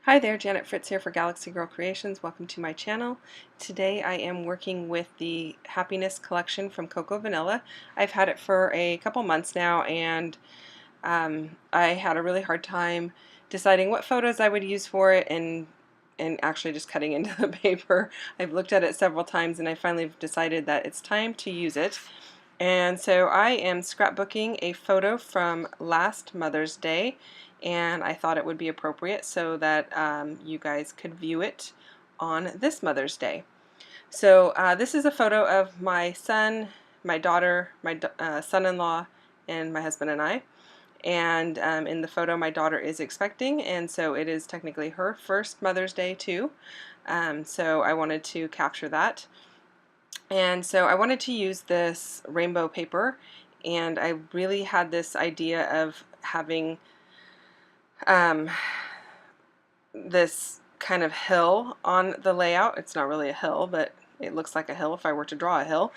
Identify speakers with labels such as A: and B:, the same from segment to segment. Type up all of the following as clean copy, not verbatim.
A: Hi there, Janet Fritz here for Galaxy Girl Creations. Welcome to my channel. Today I am working with the Happiness collection from Coco Vanilla. I've had it for a couple months now, and I had a really hard time deciding what photos I would use for it and actually just cutting into the paper. I've looked at it several times and I finally decided that it's time to use it. And so I am scrapbooking a photo from last Mother's Day, and I thought it would be appropriate so that you guys could view it on this Mother's Day. So this is a photo of my son, my daughter, my son-in-law, and my husband and I. And in the photo my daughter is expecting, and so it is technically her first Mother's Day too. So I wanted to capture that. And so I wanted to use this rainbow paper, and I really had this idea of having this kind of hill on the layout. It's not really a hill, but it looks like a hill if I were to draw a hill.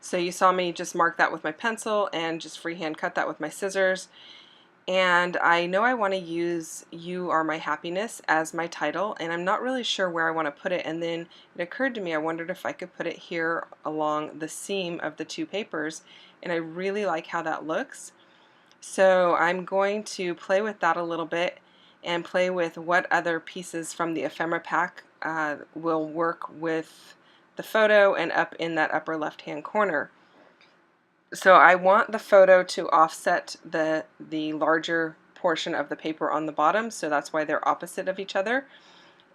A: So you saw me just mark that with my pencil and just freehand cut that with my scissors. And I know I want to use "You Are My Happiness" as my title, and I'm not really sure where I want to put it. And then it occurred to me, I wondered if I could put it here along the seam of the two papers, and I really like how that looks. So I'm going to play with that a little bit and play with what other pieces from the ephemera pack will work with the photo and up in that upper left hand corner. So I want the photo to offset the larger portion of the paper on the bottom, so that's why they're opposite of each other.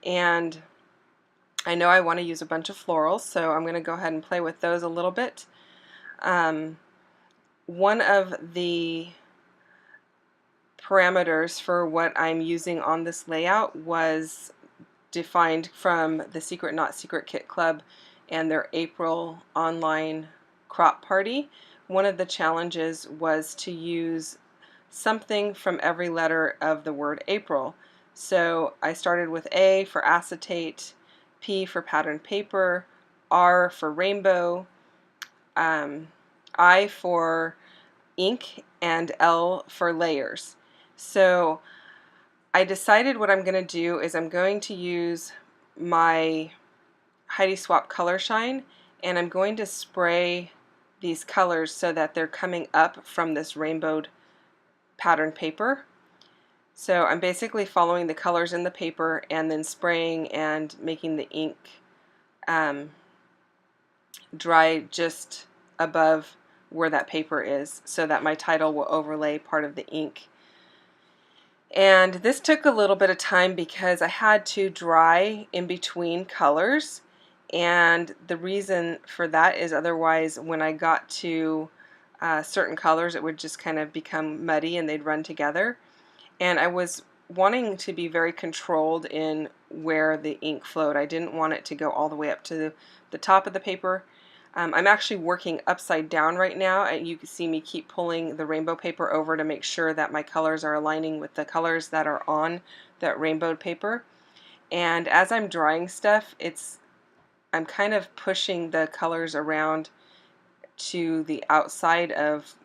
A: And I know I want to use a bunch of florals, so I'm going to go ahead and play with those a little bit. One of the parameters for what I'm using on this layout was defined from the Secret Not Secret Kit Club and their April online crop party. One of the challenges was to use something from every letter of the word April. So I started with A for acetate, P for patterned paper, R for rainbow, I for ink, and L for layers. So I decided what I'm going to do is I'm going to use my Heidi Swapp Color Shine, and I'm going to spray these colors so that they're coming up from this rainbowed pattern paper. So I'm basically following the colors in the paper and then spraying and making the ink dry just above where that paper is so that my title will overlay part of the ink. And this took a little bit of time because I had to dry in between colors, and the reason for that is otherwise when I got to certain colors it would just kind of become muddy and they'd run together. And I was wanting to be very controlled in where the ink flowed. I didn't want it to go all the way up to the top of the paper. I'm actually working upside down right now, and you can see me keep pulling the rainbow paper over to make sure that my colors are aligning with the colors that are on that rainbowed paper. And as I'm drying stuff, I'm kind of pushing the colors around to the outside of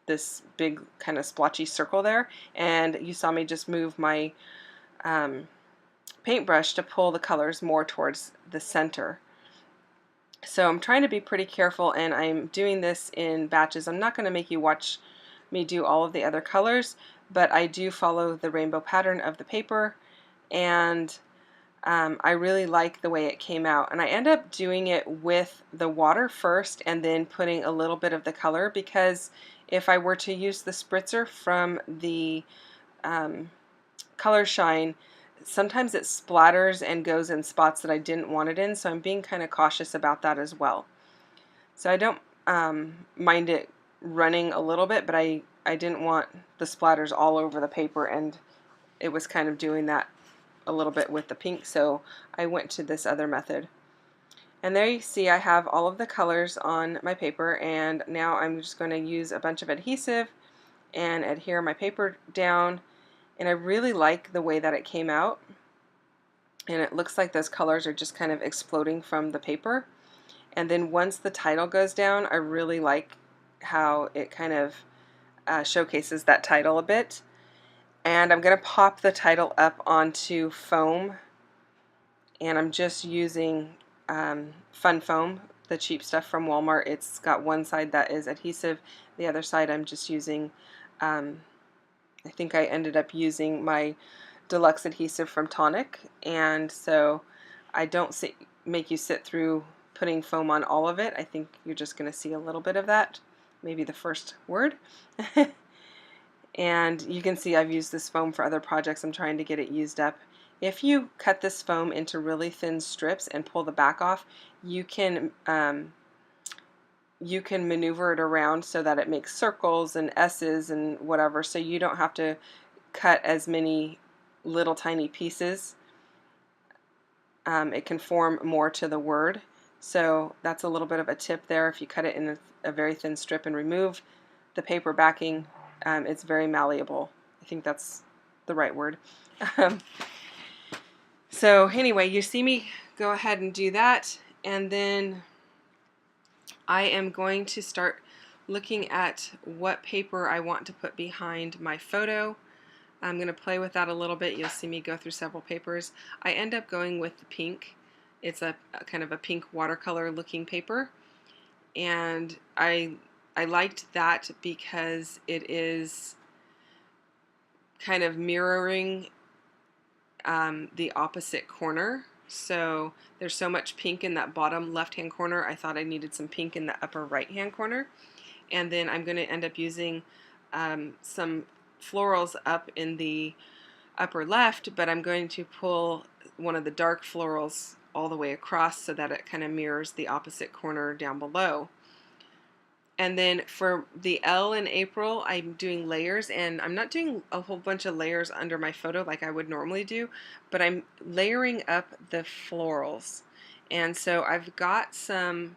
A: this big kind of splotchy circle there, and you saw me just move my paintbrush to pull the colors more towards the center. So I'm trying to be pretty careful, and I'm doing this in batches. I'm not going to make you watch me do all of the other colors, but I do follow the rainbow pattern of the paper, and I really like the way it came out. And I end up doing it with the water first and then putting a little bit of the color, because if I were to use the spritzer from the Color Shine, sometimes it splatters and goes in spots that I didn't want it in, so I'm being kind of cautious about that as well. So I don't mind it running a little bit, but I didn't want the splatters all over the paper, and it was kind of doing that a little bit with the pink, so I went to this other method. And there you see I have all of the colors on my paper, and now I'm just going to use a bunch of adhesive and adhere my paper down. And I really like the way that it came out, and it looks like those colors are just kind of exploding from the paper. And then once the title goes down, I really like how it kind of showcases that title a bit. And I'm going to pop the title up onto foam, and I'm just using Fun Foam, the cheap stuff from Walmart. It's got one side that is adhesive, the other side I'm just using, I think I ended up using my deluxe adhesive from Tonic, and so I don't make you sit through putting foam on all of it. I think you're just going to see a little bit of that, maybe the first word. And you can see I've used this foam for other projects. I'm trying to get it used up. If you cut this foam into really thin strips and pull the back off, you can maneuver it around so that it makes circles and S's and whatever, so you don't have to cut as many little tiny pieces. It can form more to the word, so that's a little bit of a tip there. If you cut it in a very thin strip and remove the paper backing, it's very malleable. I think that's the right word. So anyway, you see me go ahead and do that, and then I am going to start looking at what paper I want to put behind my photo. I'm going to play with that a little bit. You'll see me go through several papers. I end up going with the pink. It's a kind of a pink watercolor looking paper, and I liked that because it is kind of mirroring the opposite corner. So there's so much pink in that bottom left-hand corner, I thought I needed some pink in the upper right-hand corner. And then I'm going to end up using some florals up in the upper left, but I'm going to pull one of the dark florals all the way across so that it kind of mirrors the opposite corner down below. And then for the L in April, I'm doing layers, and I'm not doing a whole bunch of layers under my photo like I would normally do, but I'm layering up the florals. And so I've got some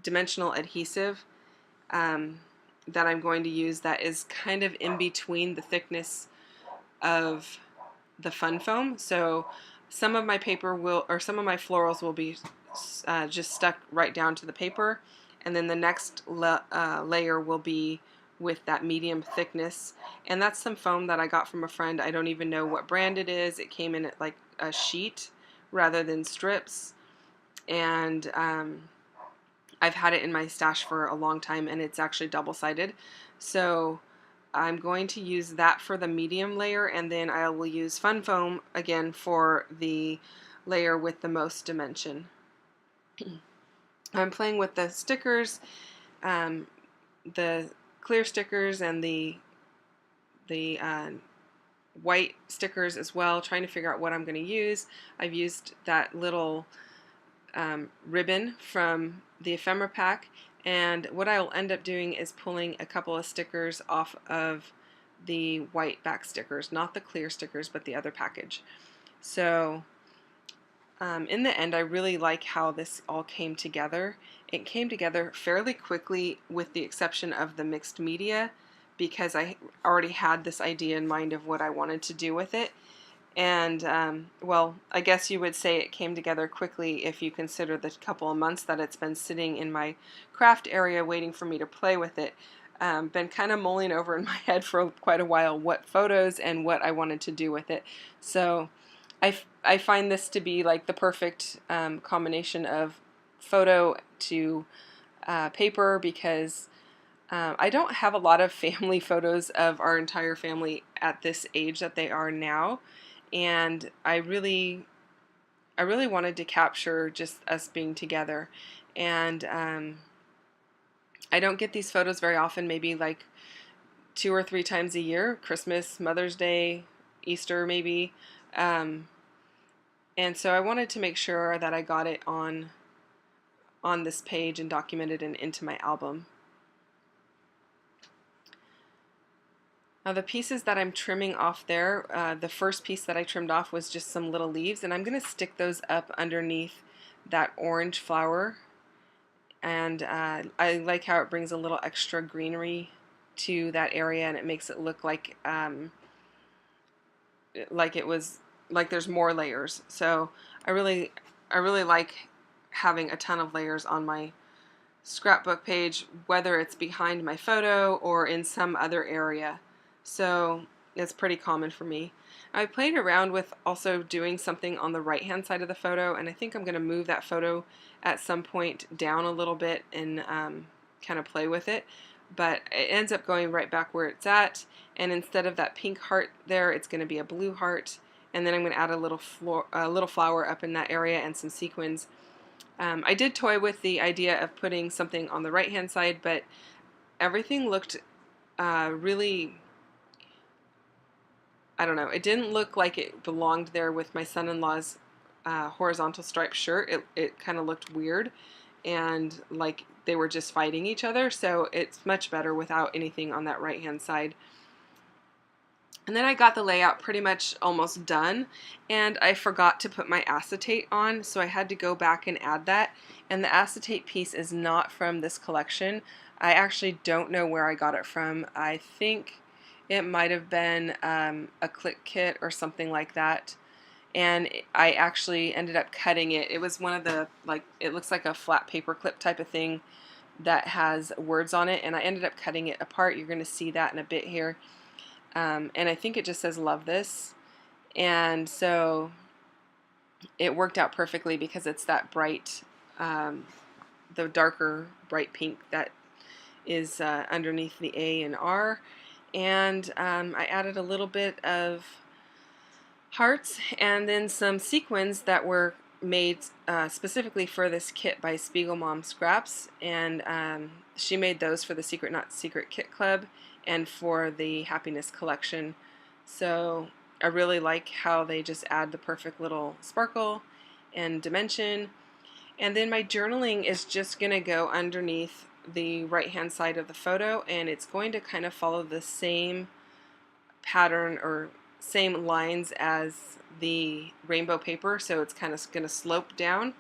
A: dimensional adhesive that I'm going to use that is kind of in between the thickness of the Fun Foam. So some of my paper will, or some of my florals will be just stuck right down to the paper, and then the next layer will be with that medium thickness, and that's some foam that I got from a friend. I don't even know what brand it is. It came in like a sheet rather than strips, and I've had it in my stash for a long time, and it's actually double-sided. So I'm going to use that for the medium layer, and then I will use Fun Foam again for the layer with the most dimension. I'm playing with the stickers, the clear stickers and the white stickers as well, trying to figure out what I'm going to use. I've used that little ribbon from the ephemera pack, and what I'll end up doing is pulling a couple of stickers off of the white back stickers, not the clear stickers, but the other package. So in the end, I really like how this all came together. It came together fairly quickly with the exception of the mixed media, because I already had this idea in mind of what I wanted to do with it. And well, I guess you would say it came together quickly if you consider the couple of months that it's been sitting in my craft area waiting for me to play with it. Been kind of mulling over in my head for quite a while what photos and what I wanted to do with it. So I find this to be like the perfect combination of photo to paper, because I don't have a lot of family photos of our entire family at this age that they are now, and I really wanted to capture just us being together. And I don't get these photos very often, maybe like 2 or 3 times a year, Christmas, Mother's Day, Easter maybe. And so I wanted to make sure that I got it on this page and documented it into my album. Now the pieces that I'm trimming off there, the first piece that I trimmed off was just some little leaves, and I'm going to stick those up underneath that orange flower. And I like how it brings a little extra greenery to that area, and it makes it look like it was like there's more layers. So I really like having a ton of layers on my scrapbook page, whether it's behind my photo or in some other area. So It's pretty common for me. I played around with also doing something on the right hand side of the photo, and I think I'm going to move that photo at some point down a little bit and kind of play with it, but it ends up going right back where it's at, and instead of that pink heart there, it's going to be a blue heart, and then I'm going to add a little flower up in that area and some sequins. I did toy with the idea of putting something on the right hand side, but everything looked really, I don't know, it didn't look like it belonged there with my son-in-law's horizontal striped shirt. It kind of looked weird and like they were just fighting each other, so it's much better without anything on that right hand side. And then I got the layout pretty much almost done, and I forgot to put my acetate on, so I had to go back and add that. And the acetate piece is not from this collection. I actually don't know where I got it from. I think it might have been a Click Kit or something like that. And I actually ended up cutting it. It was one of the, like, it looks like a flat paper clip type of thing that has words on it, and I ended up cutting it apart. You're going to see that in a bit here. And I think it just says "Love This," and so it worked out perfectly because it's that bright, the darker bright pink that is underneath the A and R. And I added a little bit of hearts and then some sequins that were made specifically for this kit by Spiegel Mom Scraps, and she made those for the Secret Not Secret Kit Club and for the Happiness Collection. So I really like how they just add the perfect little sparkle and dimension. And then my journaling is just going to go underneath the right hand side of the photo, and it's going to kind of follow the same pattern or same lines as the rainbow paper, so it's kind of going to slope down.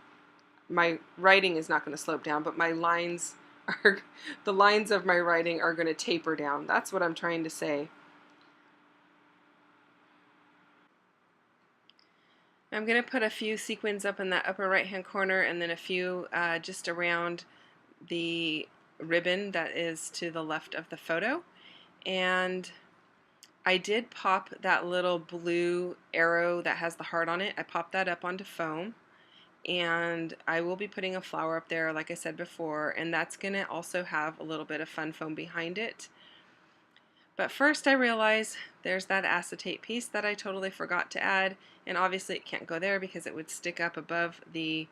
A: My writing is not going to slope down, but my lines are, the lines of my writing are going to taper down. That's what I'm trying to say. I'm going to put a few sequins up in that upper right hand corner, and then a few just around the ribbon that is to the left of the photo. And I did pop that little blue arrow that has the heart on it. I popped that up onto foam, and I will be putting a flower up there like I said before, and that's going to also have a little bit of fun foam behind it. But first I realized there's that acetate piece that I totally forgot to add, and obviously it can't go there because it would stick up above the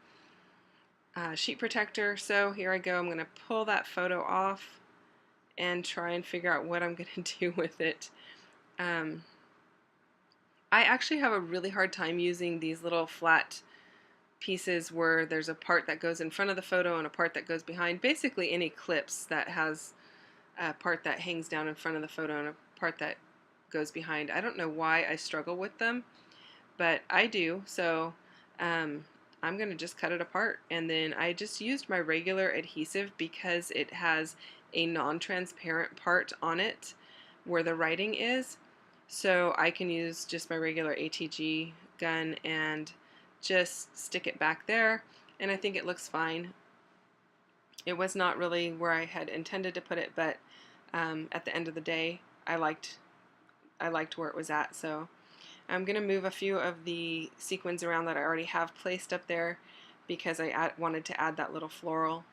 A: sheet protector. So here I go. I'm going to pull that photo off and try and figure out what I'm going to do with it. I actually have a really hard time using these little flat pieces where there's a part that goes in front of the photo and a part that goes behind. Basically any clips that has a part that hangs down in front of the photo and a part that goes behind. I don't know why I struggle with them, but I do. So I'm going to just cut it apart, and then I just used my regular adhesive because it has a non-transparent part on it where the writing is. So I can use just my regular ATG gun and just stick it back there, and I think it looks fine. It was not really where I had intended to put it, but at the end of the day, I liked where it was at. So I'm going to move a few of the sequins around that I already have placed up there because I wanted to add that little floral.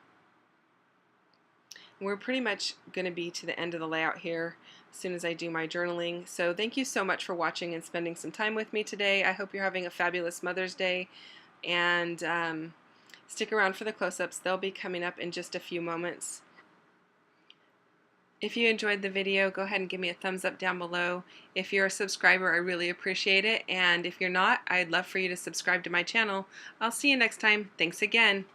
A: We're pretty much going to be to the end of the layout here as soon as I do my journaling. So thank you so much for watching and spending some time with me today. I hope you're having a fabulous Mother's Day, and stick around for the close-ups. They'll be coming up in just a few moments. If you enjoyed the video, go ahead and give me a thumbs up down below. If you're a subscriber, I really appreciate it, and if you're not, I'd love for you to subscribe to my channel. I'll see you next time. Thanks again.